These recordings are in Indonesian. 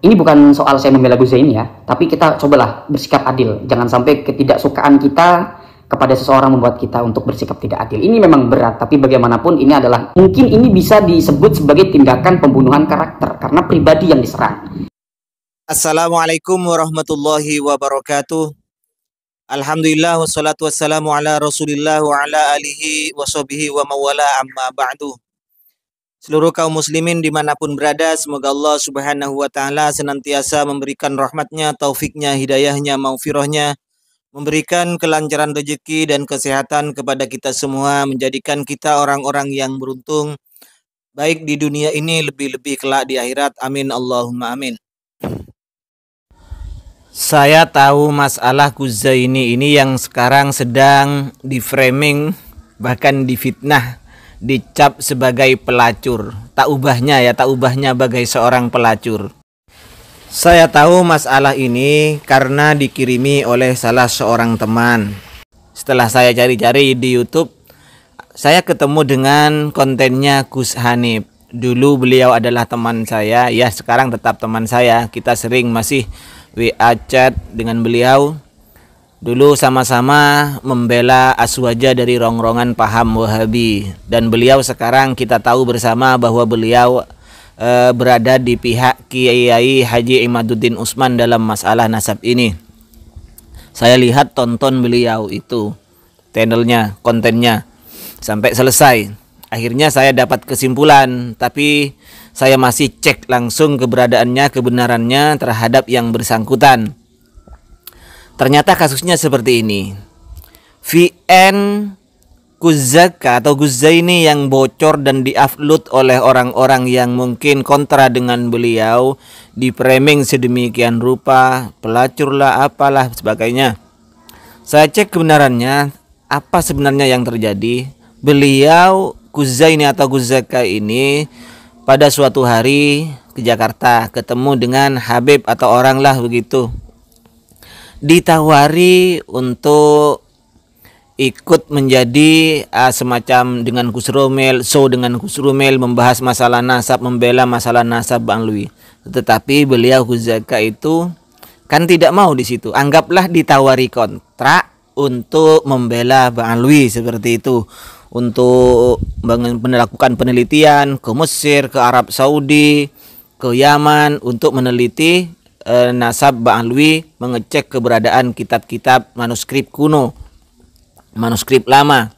Ini bukan soal saya membela Gus Zaini ya, tapi kita cobalah bersikap adil. Jangan sampai ketidaksukaan kita kepada seseorang membuat kita untuk bersikap tidak adil. Ini memang berat, tapi bagaimanapun ini adalah, mungkin ini bisa disebut sebagai tindakan pembunuhan karakter karena pribadi yang diserang. Assalamualaikum warahmatullahi wabarakatuh. Alhamdulillah wassalatu wassalamu ala Rasulillah wa ala alihi wa sahbihi wa mawala amma ba'du. Seluruh kaum muslimin dimanapun berada, semoga Allah subhanahu wa ta'ala senantiasa memberikan rahmatnya, taufiknya, hidayahnya, maufirahnya, memberikan kelancaran rezeki dan kesehatan kepada kita semua, menjadikan kita orang-orang yang beruntung, baik di dunia ini lebih-lebih kelak di akhirat. Amin Allahumma amin. Saya tahu masalah Gus Zaini ini yang sekarang sedang di framing, bahkan difitnah, dicap sebagai pelacur. Tak ubahnya bagai seorang pelacur. Saya tahu masalah ini karena dikirimi oleh salah seorang teman. Setelah saya cari-cari di YouTube, saya ketemu dengan kontennya Gus Hanif. Dulu beliau adalah teman saya, ya sekarang tetap teman saya. Kita sering masih WA chat dengan beliau. Dulu sama-sama membela Aswaja dari rongrongan paham Wahabi. Dan beliau sekarang kita tahu bersama bahwa beliau berada di pihak Kiai Haji Imaduddin Utsman dalam masalah nasab ini. Saya lihat tonton beliau itu, channelnya, kontennya sampai selesai. Akhirnya saya dapat kesimpulan, tapi saya masih cek langsung keberadaannya, kebenarannya terhadap yang bersangkutan. Ternyata kasusnya seperti ini. VN Gus Zaka atau Gus Zaini yang bocor dan di-upload oleh orang-orang yang mungkin kontra dengan beliau, di framing sedemikian rupa, pelacur lah, apalah sebagainya. Saya cek kebenarannya, apa sebenarnya yang terjadi. Beliau Gus Zaini atau Gus Zaka ini pada suatu hari ke Jakarta, ketemu dengan Habib atau orang lah begitu. Ditawari untuk ikut menjadi semacam dengan Gus Romel, dengan Gus Romel, membahas masalah nasab, membela masalah nasab Bang Lui. Tetapi beliau Gus Zaka itu kan tidak mau di situ. Anggaplah ditawari kontrak untuk membela Bang Lui seperti itu, untuk melakukan penelitian ke Mesir, ke Arab Saudi, ke Yaman untuk meneliti nasab Bang Alwi, mengecek keberadaan kitab-kitab manuskrip kuno, manuskrip lama.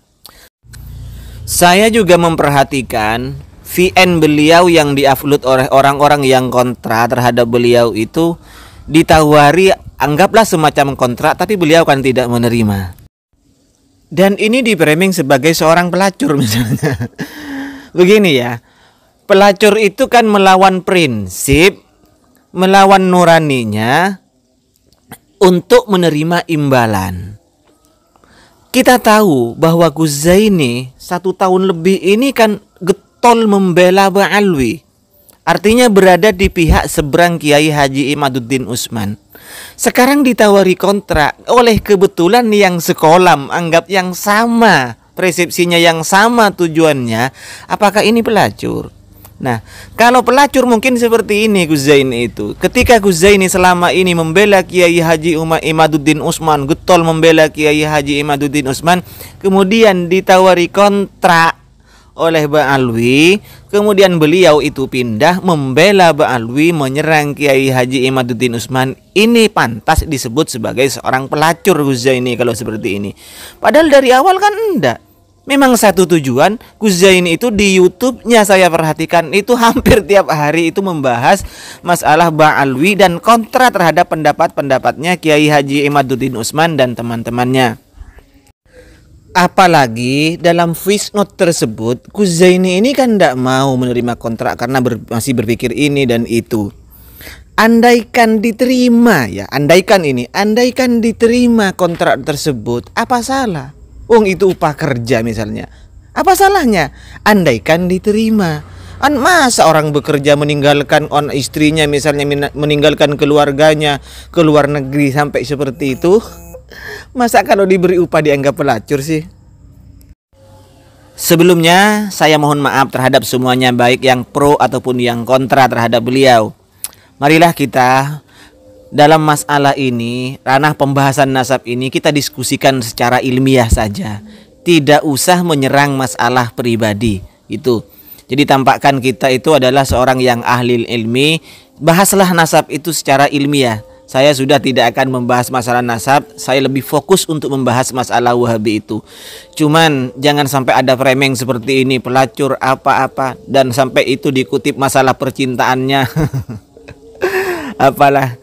Saya juga memperhatikan VN beliau yang diupload oleh orang-orang yang kontra terhadap beliau itu ditawari, anggaplah semacam kontrak, tapi beliau kan tidak menerima. Dan ini di-framing sebagai seorang pelacur misalnya. Begini ya, pelacur itu kan melawan prinsip, melawan nuraninya untuk menerima imbalan. Kita tahu bahwa Gus Zaini 1 tahun lebih ini kan getol membela Bang Alwi. Artinya berada di pihak seberang Kiai Haji Imaduddin Utsman. Sekarang ditawari kontrak oleh kebetulan yang sekolam, anggap yang sama, persepsinya yang sama tujuannya. Apakah ini pelacur? Nah, kalau pelacur mungkin seperti ini Gus Zaini itu. Ketika Gus Zaini selama ini membela Kiai Haji Imaduddin Utsman, getol membela Kiai Haji Imaduddin Utsman, kemudian ditawari kontrak oleh Bang Alwi, kemudian beliau itu pindah membela Bang Alwi, menyerang Kiai Haji Imaduddin Utsman. Ini pantas disebut sebagai seorang pelacur Gus Zaini kalau seperti ini. Padahal dari awal kan enggak. Memang satu tujuan. Gus Zaini itu di YouTube-nya saya perhatikan itu hampir tiap hari itu membahas masalah Bang Alwi dan kontra terhadap pendapat-pendapatnya Kiai Haji Imaduddin Utsman dan teman-temannya. Apalagi dalam voice note tersebut Gus Zaini ini kan tidak mau menerima kontrak karena masih berpikir ini dan itu. Andaikan diterima ya, andaikan diterima kontrak tersebut, apa salah? Wong itu upah kerja misalnya. Apa salahnya? Andaikan diterima. Masa orang bekerja meninggalkan istrinya misalnya, meninggalkan keluarganya ke luar negeri sampai seperti itu? Masa kalau diberi upah dianggap pelacur sih? Sebelumnya saya mohon maaf terhadap semuanya, baik yang pro ataupun yang kontra terhadap beliau. marilah kita dalam masalah ini, ranah pembahasan nasab ini kita diskusikan secara ilmiah saja. Tidak usah menyerang masalah pribadi itu. Jadi tampakkan kita itu adalah seorang yang ahli ilmi, bahaslah nasab itu secara ilmiah. Saya sudah tidak akan membahas masalah nasab, saya lebih fokus untuk membahas masalah Wahabi itu. Cuman jangan sampai ada framing seperti ini, pelacur apa-apa, dan sampai itu dikutip masalah percintaannya. Apalah,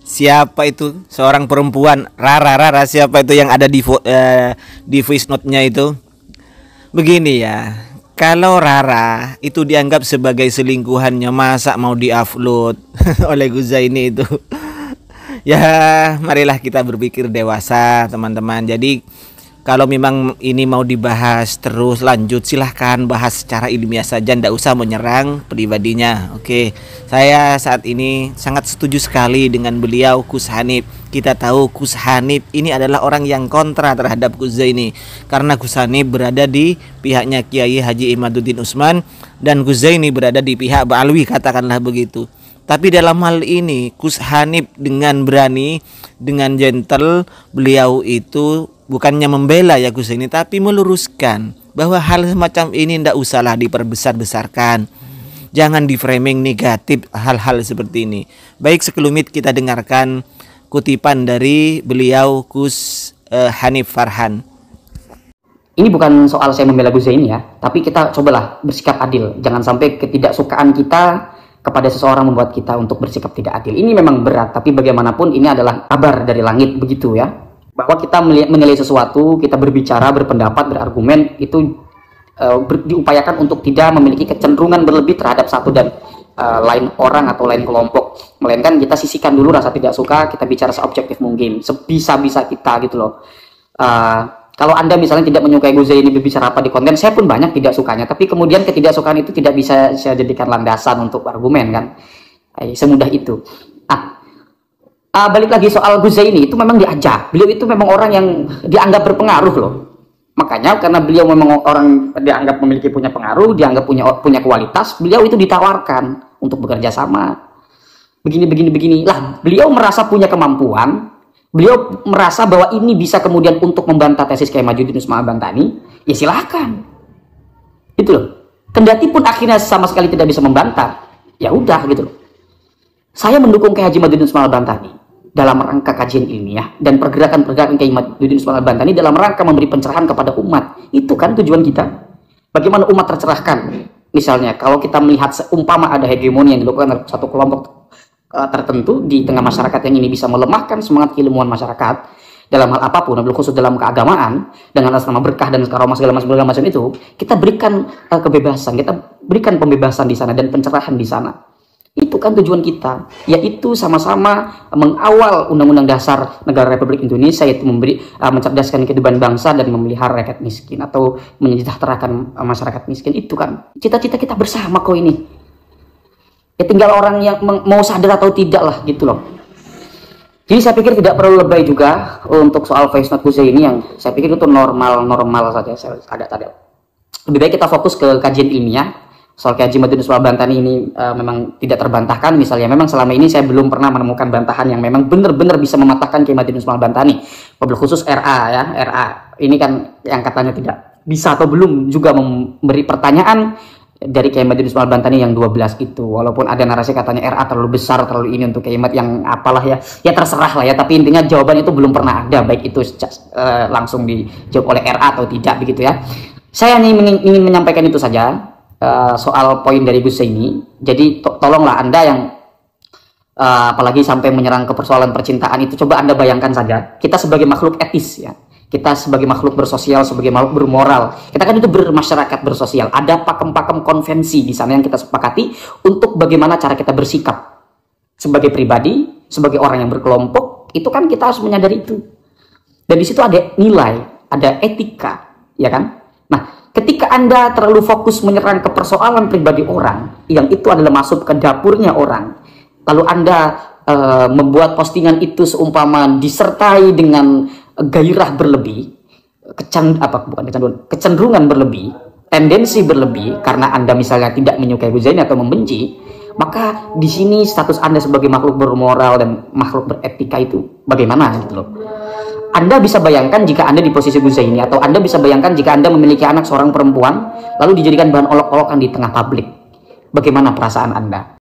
siapa itu seorang perempuan, Rara siapa itu yang ada di voice note-nya itu. Begini ya, kalau Rara itu dianggap sebagai selingkuhannya, masa mau diupload oleh Guzaini itu? Ya, marilah kita berpikir dewasa, teman-teman. Jadi kalau memang ini mau dibahas terus lanjut, silahkan bahas secara ilmiah saja, ndak usah menyerang pribadinya. Oke, saya saat ini sangat setuju sekali dengan beliau Gus Hanif. Kita tahu Gus Hanif ini adalah orang yang kontra terhadap Gus Zaini, karena Gus Hanif berada di pihaknya Kiai Haji Imaduddin Utsman dan Gus Zaini berada di pihak Ba'alwi, katakanlah begitu. Tapi dalam hal ini Gus Hanif dengan berani, dengan gentle, beliau itu bukannya membela ya Gus Zaini, tapi meluruskan bahwa hal semacam ini ndak usahlah diperbesar-besarkan. Jangan di framing negatif hal-hal seperti ini. Baik, sekelumit kita dengarkan kutipan dari beliau Gus Hanif Farhan. Ini bukan soal saya membela Gus Zaini ya, tapi kita cobalah bersikap adil. Jangan sampai ketidaksukaan kita kepada seseorang membuat kita untuk bersikap tidak adil. Ini memang berat, tapi bagaimanapun ini adalah kabar dari langit, begitu ya. Bahwa kita menilai sesuatu, kita berbicara, berpendapat, berargumen, itu diupayakan untuk tidak memiliki kecenderungan berlebih terhadap satu dan lain orang atau lain kelompok. Melainkan kita sisihkan dulu rasa tidak suka, kita bicara seobjektif mungkin, sebisa-bisa kita gitu loh. Kalau Anda misalnya tidak menyukai Gus Zaini berbicara apa di konten, saya pun banyak tidak sukanya, tapi kemudian ketidaksukaan itu tidak bisa saya jadikan landasan untuk argumen kan. Semudah itu. Balik lagi soal Gus Zaini, itu memang diajak. Beliau itu memang orang yang dianggap berpengaruh loh. Makanya karena beliau memang orang dianggap memiliki punya pengaruh, dianggap punya kualitas, beliau itu ditawarkan untuk bekerja sama. Begini lah, beliau merasa punya kemampuan. Beliau merasa bahwa ini bisa kemudian untuk membantah tesis Kiai Majuddin Usman Al-Bantani, ya silahkan. Itu loh. Kendati pun akhirnya sama sekali tidak bisa membantah, ya udah gitu loh. Saya mendukung Kiai Haji Majuddin Usman Al-Bantani dalam rangka kajian ilmiah dan pergerakan-pergerakan Kiai Majuddin Usman Al-Bantani dalam rangka memberi pencerahan kepada umat. Itu kan tujuan kita. Bagaimana umat tercerahkan? Misalnya kalau kita melihat seumpama ada hegemoni yang dilakukan oleh satu kelompok tertentu di tengah masyarakat yang ini bisa melemahkan semangat keilmuan masyarakat dalam hal apapun, wabil khusus dalam keagamaan, dengan atas nama berkah dan karomah segala macam itu, kita berikan kebebasan, kita berikan pembebasan di sana dan pencerahan di sana. Itu kan tujuan kita, yaitu sama-sama mengawal Undang-Undang Dasar Negara Republik Indonesia, yaitu mencerdaskan kehidupan bangsa dan memelihara rakyat miskin atau menyejahterakan masyarakat miskin. Itu kan cita-cita kita bersama kok ini. Ya tinggal orang yang mau sadar atau tidak lah gitu loh. Jadi saya pikir tidak perlu lebay juga untuk soal voice note Gus Zaini yang saya pikir itu normal saja. Lebih baik kita fokus ke kajian ilmiah. Soal Kiai Haji Majuddin Usman Al-Bantani ini memang tidak terbantahkan. Misalnya memang selama ini saya belum pernah menemukan bantahan yang memang benar-benar bisa mematahkan Kiai Majuddin Usman Al-Bantani. Wabil khusus RA ya, RA ini kan yang katanya tidak bisa atau belum juga memberi pertanyaan dari Kiai Majuddin Usman Al-Bantani yang 12 itu. Walaupun ada narasi katanya RA terlalu besar, terlalu ini untuk Kiai Mat yang apalah ya. Ya terserah lah ya, tapi intinya jawaban itu belum pernah ada, baik itu langsung dijawab oleh RA atau tidak begitu ya. Saya hanya ingin menyampaikan itu saja soal poin dari Gus Zaini. Jadi tolonglah Anda yang apalagi sampai menyerang ke persoalan percintaan itu, coba Anda bayangkan saja, kita sebagai makhluk etis ya. Kita sebagai makhluk bersosial, sebagai makhluk bermoral, kita kan itu bermasyarakat bersosial. Ada pakem-pakem konvensi di sana yang kita sepakati untuk bagaimana cara kita bersikap sebagai pribadi, sebagai orang yang berkelompok. Itu kan kita harus menyadari itu. Dan di situ ada nilai, ada etika, ya kan? Nah, ketika Anda terlalu fokus menyerang ke persoalan pribadi orang, yang itu adalah masuk ke dapurnya orang, lalu Anda membuat postingan itu seumpama disertai dengan gairah berlebih, kecenderungan berlebih, tendensi berlebih, karena Anda misalnya tidak menyukai Gus Zaini atau membenci, Maka di sini status Anda sebagai makhluk bermoral dan makhluk beretika itu bagaimana gitu loh. Anda bisa bayangkan jika Anda di posisi Gus Zaini, atau Anda bisa bayangkan jika Anda memiliki anak seorang perempuan lalu dijadikan bahan olok-olokan di tengah publik. Bagaimana perasaan Anda?